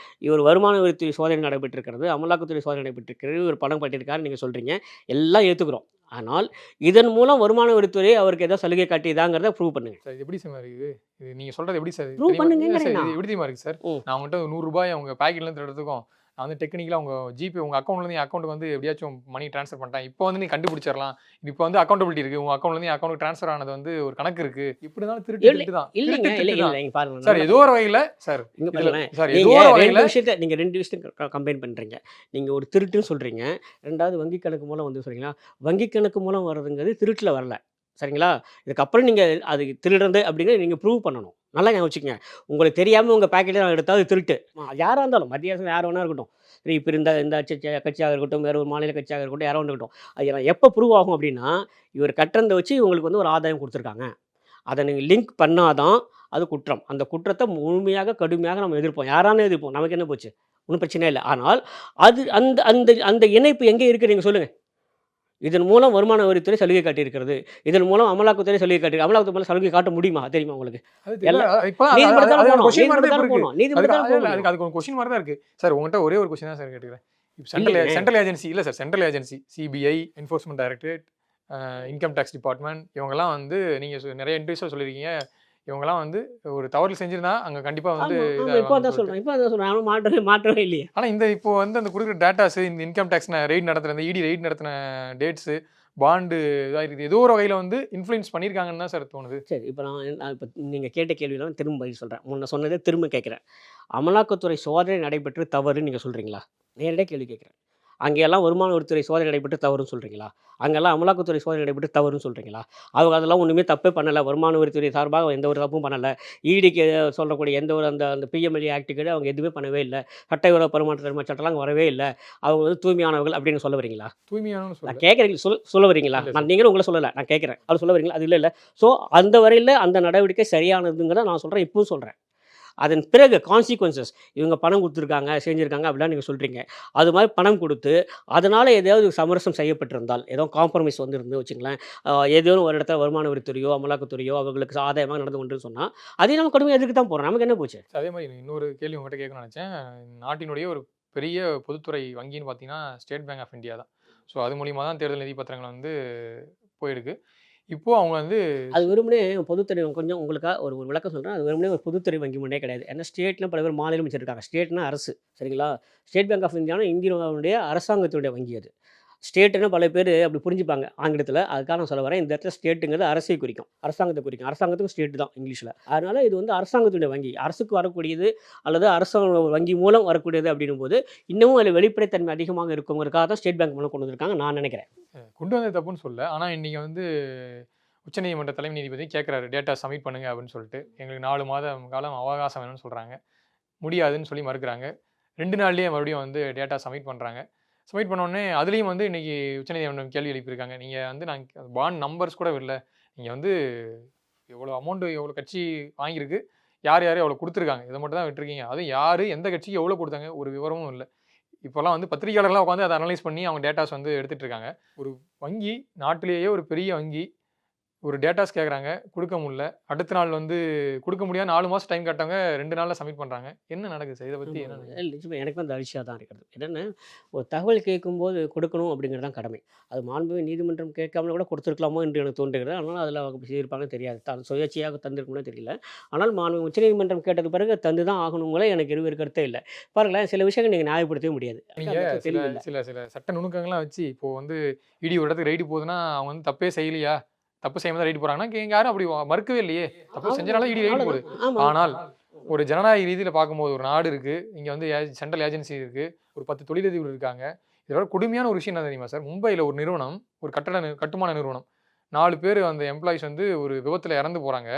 F: இவர் வருமான வரித்துறை சோதனை நடைபெற்றிருக்கிறது, அமலாக்கத்துறை சோதனை நடைபெற்றிருக்கிறது, இவர் பணம் கட்டியிருக்காருன்னு நீங்க சொல்றீங்க. எல்லாம் ஏத்துக்கிறோம். ஆனால் இதன் மூலம் வருமான வரித்துறை அவருக்கு ஏதோ சலுகை காட்டியதாங்கிறத ப்ரூவ் பண்ணுங்க.
E: சார் இது எப்படி சார் இருக்குது? இது நீங்கள் சொல்கிறது எப்படி சார்
F: Prove பண்ணுங்கங்கிறேன்
E: சார், இது
F: நான்.
E: எப்படி தெரியுமா இருக்குது சார்?
F: ம்.
E: நான் உங்கள்கிட்ட ₹100 உங்கள் பேக்கெட்லேருந்து எடுத்துக்கும் நான் வந்து டெக்னிக்கலாக உங்கள் ஜிபே உங்கள் அக்கௌண்ட்லேருந்து என் அக்கௌண்ட்டுக்கு வந்து எப்படியாச்சும் மணி ட்ரான்ஸ்ஃபர் பண்ணிட்டேன். இப்போ வந்து நீ கண்டுபிடிச்சிடலாம். இப்போ வந்து அக்கௌண்டபிலிட்டி இருக்குது. உங்கள் அக்கௌண்ட்லேருந்து என் அக்கௌண்ட்டுக்கு ட்ரான்ஸ்ஃபர் ஆனது வந்து ஒரு கணக்கு இருக்குது. இப்படி இருந்தாலும் திருட்டு
F: இல்லை
E: திருட்டு தான்.
F: இல்லைங்க
E: திருட்டு
F: இல்லை
E: திருட்டு
F: இல்லை
E: தான்.
F: இங்க பாருங்க
E: சார்
F: நல்லா
E: ஏதோ ஒரு வகையில் சார்
F: இங்க
E: இதில்
F: பாருங்களேன்.
E: சார் ஏதோ
F: நீங்க
E: ஒரு
F: ரெண்டு
E: வகையில்
F: விஷயத்த நீங்க 2 விஷயத்த கம்பைன் பண்றீங்க. நீங்க ஒரு திருட்டுன்னு சொல்றீங்க. 2வது வங்கி கணக்கு மூலம் வந்து சொல்றீங்களா? வங்கி கணக்கு மூலம் வர்றதுங்கிறது திருட்டுல வரல. சரிங்களா? இதுக்கப்புறம் நீங்க அது திருடுறது அப்படிங்கிறத நீங்க ப்ரூவ் பண்ணணும். நல்லா ஞாபகம் வச்சுக்கங்க. உங்களுக்கு தெரியாம உங்க பாக்கெட்ல நான் எடுத்தா அது திருட்டு. யாரா இருந்தாலும் மத்திய அரசு யார் வேணா இருக்கட்டும். சரி இப்ப இந்த இந்த கட்சியாக இருக்கட்டும், வேற ஒரு மாநில கட்சியாக இருக்கட்டும், யாரோ ஒண்ணு இருக்கட்டும். அது எப்ப ப்ரூவ் ஆகும் அப்படின்னா, இவர் கட்டுறத வச்சு இவங்களுக்கு வந்து ஒரு ஆதாயம் குடுத்துருக்காங்க. அத நீங்க லிங்க் பண்ணா தான் அது குற்றம். அந்த குற்றத்த முழுமையாக, கடுமையாக நம்ம எதிர்ப்போம். யாராலும் எதிர்ப்போம். நமக்கு என்ன போச்சு? ஒண்ணும் பிரச்சனை இல்ல. ஆனால் அது அந்த அந்த அந்த இணைப்பு எங்கே இருக்கு நீங்க சொல்லுங்க. இதன் மூலம் வருமான வரித்துறை சலுகை காட்டியிருக்கிறது. இதன் மூலம் அமலாக்கத்துறை சலுகை காட்டியிருக்கு. அமலாக்கத்துறை மேல சலுகை காட்ட முடியுமா? தெரியுமா உங்களுக்கு?
E: அது தெரியல.
F: எல்லா
E: இப்போ அது
F: நீதிமன்றம் தானே
E: அது ஒரு
F: போணும்.
E: கொஸ்டின் மாதிரி
F: நீதிமன்றம்
E: தான்
F: தானே
E: இப்போ இருக்கு.
F: போணும். நீதிமன்றம் தானே போக முடியும்.
E: அதுக்கு ஒரு கொஸ்டின் மாதிரி தான் இருக்குது. சார் உங்கள்கிட்ட ஒரே ஒரு கொஸ்டின் தான் சார் கேட்டுக்கிறேன்.
F: இல்லைங்க.
E: சென்ட்ரல் ஏஜென்சி இல்லை sir, central agency CBI, enforcement directorate, income tax department இவங்கெல்லாம் வந்து நீங்கள் நிறைய இன்டர்வியூஸில் சொல்லியிருக்கீங்க. இவங்கெல்லாம் வந்து ஒரு தவறு செஞ்சிருந்தா அங்கே கண்டிப்பாக வந்து
F: ஆமா, ஆமா. இப்போ
E: இதாகும்னு
F: அதான்
E: சொல்லிட்டு.
F: சொல்றேன். இப்போ அதான் சொல்றேன். நானும் மாற்றவே இல்லையே.
E: ஆனால் இந்த இப்போ வந்து அந்த கொடுக்குற டேட்டாஸ், இந்த இன்கம் டேக்ஸ் ரெய்ட் நடத்துகிற இந்த இடி ரெய்ட் நடத்தின டேட்ஸு, பாண்டு இதாக இருக்குது, ஏதோ ஒரு வகையில் வந்து இன்ஃப்ளூயன்ஸ் பண்ணியிருக்காங்கன்னு தான் சார் தோணுது.
F: சரி. இப்போ நான் இப்போ நீங்க கேட்ட கேள்விலாம் திரும்ப பதில் சொல்றேன். முன்ன சொன்னதே திரும்ப கேட்கிறேன். அமலாக்கத்துறை சோதனை நடைபெற்று தவறுன்னு நீங்க சொல்றீங்களா? நேரடியா கேள்வி கேட்கிறேன். அங்கெல்லாம் வருமான வரித்துறை சோதனை நடைபெற்று தவறுன்னு சொல்றீங்களா? அங்கெல்லாம் அமலாக்கத்துறை சோதனை நடைபெற்று தவறுன்னு சொல்றீங்களா? அவங்க அதெல்லாம் ஒண்ணுமே தப்பே பண்ணல. வருமான வரித்துறை சார்பாக எந்த ஒரு தப்பும் பண்ணல. ஈடிக்கு சொல்லக்கூடிய எந்த ஒரு அந்த அந்த பிஎம்எல்ஏ ஆக்ட்டுக்கு அவங்க எதுவுமே பண்ணவே இல்ல. சட்டவிரோத பரிமாற்ற சட்டம்லாம் அங்க வரவே இல்ல. அவங்க வந்து தூய்மையானவர்கள் அப்படின்னு சொல்ல வரீங்களா?
E: தூய்மையானு
F: நான்
E: சொல்ல
F: கேட்குறேன். சொல்ல வரீங்களா?
E: இல்லை
F: நான்
E: சார்.
F: நீங்களும் உங்கள சொல்லல. நான் கேட்குறேன். அது சொல்ல வரீங்களா? அது இல்ல. ஸோ அந்த வரையில அந்த நடவடிக்கை சரியானதுங்கிறத நான் சொல்றேன். இப்பவும் சொல்றேன். அதன் பிறகு கான்சிக்வென்சஸ் இவங்க பணம் குடுத்துருக்காங்க, செஞ்சிருக்காங்க அப்படிலாம் நீங்க சொல்றீங்க. அது மாரி பணம் குடுத்து, அதனால ஏதாவது சமரசம் செய்யப்பட்டிருந்தால், ஏதோ காம்ப்ரமைஸ் வந்திருந்து வச்சுங்களேன். ஏதோ ஒரு இடத்துல வருமான வரித்துறையோ, அமலாக்கத்துறையோ அவங்களுக்கு ஆதாயமா நடந்து கொண்டுன்னு சொன்னா, அதையும் நம்ம கடுமையா எதிர்க்க தான் போறோம். நமக்கு என்ன போச்சு?
E: அதே மாதிரி இன்னொரு கேள்வி உங்கள்கிட்ட கேட்கணும்னு நினச்சேன். நாட்டினுடைய ஒரு பெரிய பொதுத்துறை வங்கின்னு பார்த்தீங்கன்னா ஸ்டேட் பேங்க் ஆஃப் இந்தியா தான். ஸோ அது மூலியமா தான் தேர்தல் நிதி பத்திரங்கள் வந்து போயிருக்கு. இப்போ அவங்க வந்து
F: அது வெறுமனே பொதுத்துறை கொஞ்சம் உங்களுக்கா ஒரு ஒரு விளக்கம் சொல்றேன். அது வெறுமனே ஒரு பொதுத்துறை வங்கி முன்னே கிடையாது. ஏன்னா ஸ்டேட்ல பல பேர் மாநிலம் வச்சிருக்காங்க. ஸ்டேட்னா அரசு. சரிங்களா? ஸ்டேட் பேங்க் ஆஃப் இந்தியானா இந்தியாவுடைய அரசாங்கத்தினுடைய வங்கி அது. ஸ்டேட்டுன்னு பல பேர் அப்படி புரிஞ்சுப்பாங்க ஆங்கிலத்தில. அதுக்காக நான் சொல்ல வரேன். இந்த இடத்துல ஸ்டேட்டுங்கிறது அரசை குறிக்கும். அரசாங்கத்தை குறிக்கும். அரசாங்கத்துக்கும் ஸ்டேட் தான் இங்கிலீஷ்ல. அதனால இது வந்து அரசாங்கத்துடைய வங்கி. அரசுக்கு வரக்கூடியது அல்லது அரசாங்க வங்கி மூலம் வரக்கூடியது அப்படின்னும்போது, இன்னமும் அதில வெளிப்படைத்தன்மை அதிகமாக இருக்குங்கிறதுக்காக தான் ஸ்டேட் பேங்க் மூலம் கொண்டு வந்திருக்காங்க நான் நினைக்கிறேன்.
E: கொண்டு வந்தது தப்புன்னு சொல்லல. ஆனால் இன்னைக்கு வந்து உச்சநீதிமன்ற தலைமை நீதிபதி கேட்குறாரு டேட்டா சப்மிட் பண்ணுங்க அப்படின்னு சொல்லிட்டு. எங்களுக்கு 4 மாத காலம் அவகாசம் வேணும்னு சொல்கிறாங்க. முடியாதுன்னு சொல்லி மறுக்கிறாங்க. 2 நாள்லயே மறுபடியும் வந்து டேட்டா சப்மிட் பண்ணுறாங்க. சப்மிட் பண்ணோடனே அதுலேயும் வந்து இன்னைக்கு உச்சநீதிமன்றம் கேள்வி எழுப்பியிருக்காங்க. நீங்கள் வந்து நாங்கள் பாண்ட் நம்பர்ஸ் கூட விடல. நீங்கள் வந்து எவ்வளோ அமௌண்ட்டு எவ்வளோ கட்சி வாங்கியிருக்கு, யார் யார் எவ்வளோ கொடுத்துருக்காங்க, இதை மட்டும் தான் விட்டுருக்கீங்க. அதுவும் யார் எந்த கட்சிக்கு எவ்வளோ கொடுத்தாங்க ஒரு விவரமும் இல்லை. இப்போல்லாம் வந்து பத்திரிகையாளர்லாம் உட்காந்து அதை அனலைஸ் பண்ணி அவங்க டேட்டாஸ் வந்து எடுத்துகிட்டு இருக்காங்க. ஒரு வங்கி, நாட்டிலேயே ஒரு பெரிய வங்கி ஒரு டேட்டாஸ் கேட்குறாங்க, கொடுக்க முடியல. அடுத்த நாள் வந்து கொடுக்க முடியாது 4 மாதம் டைம் கேட்டவங்க 2 நாளில் சப்மிட் பண்ணுறாங்க. என்ன நடக்குது சார்? இதை பற்றி என்ன நினைக்கிறீங்க?
F: நிச்சயமா எனக்கும் அந்த அதிர்ச்சியா தான் இருக்கிறது. என்னென்ன ஒரு தகவல் கேட்கும்போது கொடுக்கணும் அப்படிங்கிறது தான் கடமை. அது மாண்புமிகு நீதிமன்றம் கேட்காமல கூட கொடுத்துருக்கலாமோ என்று எனக்கு தோன்றுகிறது. ஆனால் அதில் அவங்க அப்படி செய்திருப்பாங்கன்னு தெரியாது. சுயேட்சையாக தந்திருக்கும்னு தெரியல. ஆனால் மாண்புமிகு உச்சநீதிமன்றம் கேட்டது பிறகு தந்து தான் ஆகணுங்களே எனக்கு இருவேறு கருத்தே இல்லை. பாருங்களேன் சில விஷயங்கள் நீங்கள் நியாயப்படுத்தவே முடியாது.
E: நீங்க
F: அந்த இடத்துல
E: சில
F: தெளிவு இல்ல.
E: சில சில சட்ட நுணுக்கங்கள்லாம் வச்சு இப்போ வந்து இடி ஒரு இடத்துக்கு ரைடு போகுதுன்னா அவங்க வந்து தப்பே செய்யலையா, தப்பு செய்யாம தான் ரைடு போறாங்கன்னா இங்க யாரும் அப்படி மறுக்கவே இல்லையே. தப்பு செஞ்சனால இடி ரைடு போகுது.
F: அவ்வளவுதான். ஆமா.
E: ஆனால் ஒரு ஜனநாயக ரீதியில பார்க்கும்போது ஒரு நாடு இருக்கு, இங்க வந்து சென்ட்ரல் ஏஜென்சி இருக்கு, ஒரு 10 தொழிலதிபர் இருக்காங்க. இதோட கொடுமையான ஒரு விஷயம் என்ன தெரியுமா சார்? மும்பையில் ஒரு நிறுவனம், ஒரு கட்டுமான நிறுவனம், 4 பேர் அந்த எம்ப்ளாயிஸ் வந்து ஒரு விபத்துல இறந்து போறாங்க.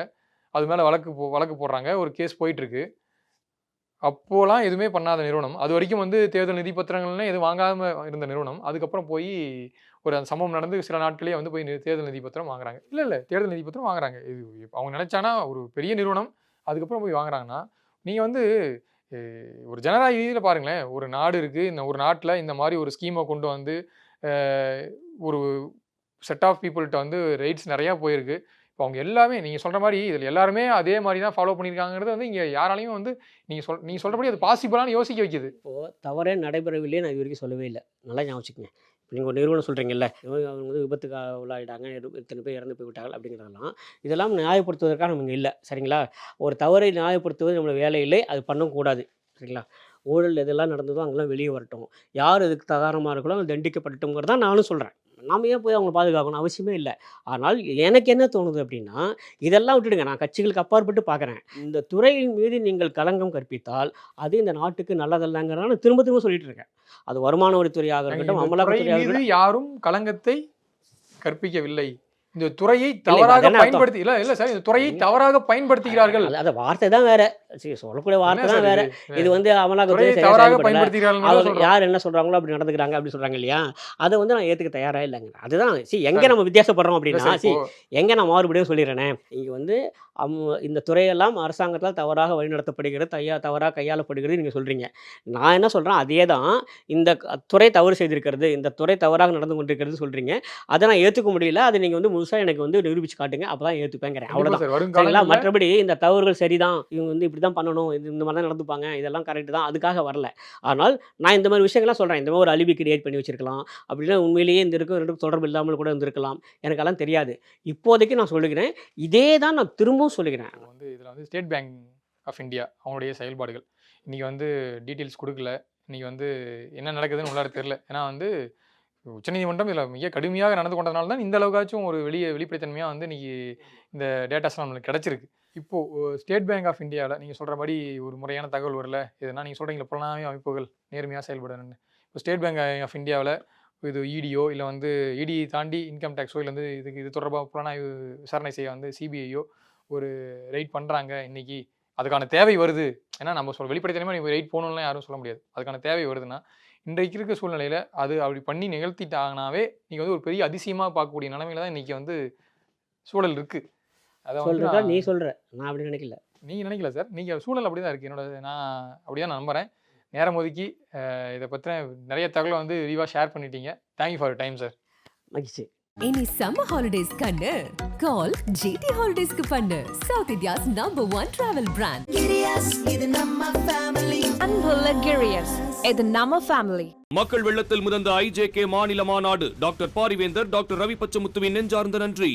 E: அது மேல வழக்கு போடுறாங்க. ஒரு கேஸ் போயிட்டு இருக்கு. அப்போலாம் எதுவுமே பண்ணாத நிறுவனம், அது வரைக்கும் வந்து தேர்தல் நிதி பத்திரங்கள்லாம் எதுவும் வாங்காம இருந்த நிறுவனம், அதுக்கப்புறம் போய் ஒரு அந்த சம்பவம் நடந்து சில நாட்களே வந்து போய் தேர்தல் நிதி பத்திரம் வாங்குறாங்க. இல்ல தேர்தல் நிதி பத்திரம் வாங்குறாங்க. இது அவங்க நினைச்சானா ஒரு பெரிய நிறுவனம் அதுக்கப்புறம் போய் வாங்குறாங்கன்னா, நீங்க வந்து ஒரு ஜனநாயக ரீதியில பாருங்களேன். ஒரு நாடு இருக்கு. இந்த ஒரு நாட்டுல இந்த மாதிரி ஒரு ஸ்கீமை கொண்டு வந்து ஒரு செட் ஆஃப் பீப்புள்கிட்ட வந்து ரைட்ஸ் நிறையா போயிருக்கு. இப்போ அவங்க எல்லாமே நீங்கள் சொல்கிற மாதிரி இதில் எல்லாருமே அதே மாதிரி தான் ஃபாலோ பண்ணியிருக்காங்கிறது வந்து இங்கே யாராலையும் வந்து நீங்கள் சொல்கிறபடி அது பாசிபிளானு யோசிக்க வைக்குது.
F: இப்போது தவறே நடைபெறவில்லை நான் இது வரைக்கும் சொல்லவே இல்லை. நல்லா ஞாபகம் வச்சுக்கங்க. நீங்கள் ஒரு நிறுவனம் சொல்கிறீங்கல்ல, அவங்க வந்து விபத்துக்கு உள்ளாயிட்டாங்க, இத்தனை பேர் இறந்து போய்விட்டார்கள் அப்படிங்கிறதெல்லாம், இதெல்லாம் நியாயப்படுத்துவதற்காக நம்ம இங்கே இல்லை. சரிங்களா? ஒரு தவறை நியாயப்படுத்துவது நம்மளோட வேலை இல்லை, அது பண்ணக்கூடாது. சரிங்களா? ஊழல் எதெல்லாம் நடந்ததோ அங்கெல்லாம் வெளியே வரட்டும். யார் இதுக்கு தகாரமாக இருக்கோ அவங்க தண்டிக்கப்படட்டும்ங்கிறது தான் நானும் சொல்கிறேன். நாம ஏன் போய் அவங்கள பாதுகாக்கணும்? அவசியமே இல்லை. ஆனால் எனக்கு என்ன தோணுது அப்படின்னா, இதெல்லாம் விட்டுடுங்க. நான் கட்சிகளுக்கு அப்பாற்பட்டு பார்க்குறேன். இந்த துறையின் மீது நீங்கள் களங்கம் கற்பித்தால், அது இந்த நாட்டுக்கு நல்லதல்லங்கிறத நான் திரும்ப திரும்ப சொல்லிட்டு இருக்கேன். அது வருமான வரித்துறையாக
E: இந்த
F: இருக்கட்டும்,
E: துறை
F: அமலாக்கத்துறையாக
E: மீது
F: இருக்கட்டும்.
E: யாரும் களங்கத்தை கற்பிக்கவில்லை. இந்த துறையை தவறாக
F: என்ன அர்த்தம்?
E: பயன்படுத்தி இல்ல சார், இந்த துறையை தவறாக பயன்படுத்துகிறார்கள்.
F: அது வார்த்தை தான் வேற. சரி, சொல்லக்கூடிய வார்த்தை
E: என்ன
F: தான்
E: சார்
F: வேற.
E: இது?
F: இது வந்து அமலாக்கத்துறை
E: துறையை
F: சரியா
E: தவறாக
F: செயல்படல.
E: பயன்படுத்துகிறார்கள்
F: அவங்க
E: சொல்றோம்.
F: யார் என்ன சொல்றாங்களோ அப்படி நடந்துக்கிறாங்க அப்படி சொல்றாங்க இல்லையா? அதை வந்து நான் ஏத்துக்க தயாரா இல்லைங்க. அதுதான் எங்க நம்ம வித்தியாசப்படுறோம்
E: இல்ல
F: அப்படின்னா,
E: சார், இப்போ
F: எங்க நான் மறுபடியும் சொல்லிடுறேனே, இங்க வந்து இந்த துறையெல்லாம் அரசாங்கத்தால் தவறாக வழிநடத்தப்படுகிறது, தவறாக கையாளப்படுகிறது நீங்க சொல்றீங்க. நான் என்ன சொல்றேன், அதே தான் இந்த துறை தவறு செய்திருக்கிறது, இந்த துறை தவறாக நடந்து கொண்டிருக்கிறது சொல்றீங்க. அதை நான் ஏத்துக்க முடியல. அதை நீங்க வந்து முழுசா எனக்கு வந்து நிரூபிச்சு காட்டுங்க, அப்பதான் ஏத்துப்பேங்கிறேன்.
E: கண்டிப்பா
F: அவ்வளவுதான்.
E: சார்,
F: சரிங்களா?
E: வருங்காலங்கள்ல
F: மற்றபடி இந்த தவறுகள் சரிதான், இவங்க வந்து இப்படி தான் பண்ணணும், இந்த மாதிரி தான் நடந்துப்பாங்க, இதெல்லாம் கரெக்ட் தான், அதுக்காக வரல. ஆனால் நான் இந்த மாதிரி விஷயங்கள்லாம் சொல்கிறேன். இந்த மாதிரி ஒரு அலிபி கிரியேட் பண்ணி வச்சிருக்கலாம், அப்படின்னா உண்மையிலேயே இந்த ரெண்டுக்கும் தொடர்பு இல்லாமல் கூட இருந்திருக்கலாம், எனக்கெல்லாம் தெரியாது. இப்போதைக்கு நான் சொல்லுகிறேன், இதே தான் நான் திரும்பவும் சொல்லுகிறேன்.
E: வந்து இதில் வந்து ஸ்டேட் பேங்க் ஆஃப் இந்தியா அவங்களுடைய செயல்பாடுகள் இன்றைக்கி வந்து டீட்டெயில்ஸ் கொடுக்கல. இன்றைக்கி வந்து என்ன நடக்குதுன்னு உள்ளார தெரில. ஏன்னா வந்து உச்சநீதிமன்றம் இதில் மிக கடுமையாக நடந்து கொண்டதுனால தான் இந்த அளவுக்காச்சும் ஒரு வெளிப்படைத்தன்மையாக வந்து இன்றைக்கி இந்த டேட்டாஸ்லாம் நம்மளுக்கு கிடச்சிருக்கு. இப்போது ஸ்டேட் பேங்க் ஆஃப் இந்தியாவில் நீங்கள் சொல்கிற மாதிரி ஒரு முறையான தகவல் வரல, எதுனா நீங்கள் சொல்கிறீங்களா புலனாய்வு அமைப்புகள் நேர்மையாக செயல்படணும்னு. இப்போ ஸ்டேட் பேங்க் ஆஃப் இந்தியாவில் இது இடியோ இல்லை வந்து இடி தாண்டி இன்கம் டேக்ஸோ இல்லை வந்து இது தொடர்பாக புலனாய்வு விசாரணை செய்ய வந்து சிபிஐயோ ஒரு ரைட் பண்ணுறாங்க இன்றைக்கி, அதுக்கான தேவை வருது. ஏன்னா நம்ம வெளிப்படைத்தனமாக நீங்கள் ரைட் போகணும்லாம் யாரும் சொல்ல முடியாது. அதுக்கான தேவை வருதுன்னா இன்றைக்கு இருக்க சூழ்நிலையில் அது அப்படி பண்ணி நிகழ்த்திட்டாங்கனாவே நீங்கள் வந்து ஒரு பெரிய அதிசயமாக பார்க்கக்கூடிய நிலைமையில தான் இன்றைக்கி வந்து சூழல் இருக்குது. அதை
F: சொல்கிறதா நீ சொல்கிற, நான் அப்படி நினைக்கல.
E: நீங்கள் நினைக்கல சார், நீங்கள் சூழல் அப்படி தான் இருக்குது. நான் அப்படி தான் நான் நம்புகிறேன். நேரம் ஒதுக்கி இதை பற்றின நிறைய தகவலை வந்து விரிவாக ஷேர் பண்ணிட்டீங்க. Thank you for time sir.
F: மகிழ்ச்சி.
A: இனி சம்மர் ஹாலிடேஸ் கண்ணு கால் ஜிடி ஹாலிடேஸ்க்கு பண்ணு. South India's #1 travel brand.
B: Girias, இது நம்ம family.
C: அன்பு லக்ஸூரியஸ், இது நம்ம ஃபேமிலி.
D: மக்கள் வெள்ளத்தில் முதந்த IJK மாநில மாநாடு டாக்டர் பாரிவேந்தர் டாக்டர் ரவி பச்சமுத்துவின் நெஞ்சார்ந்த நன்றி.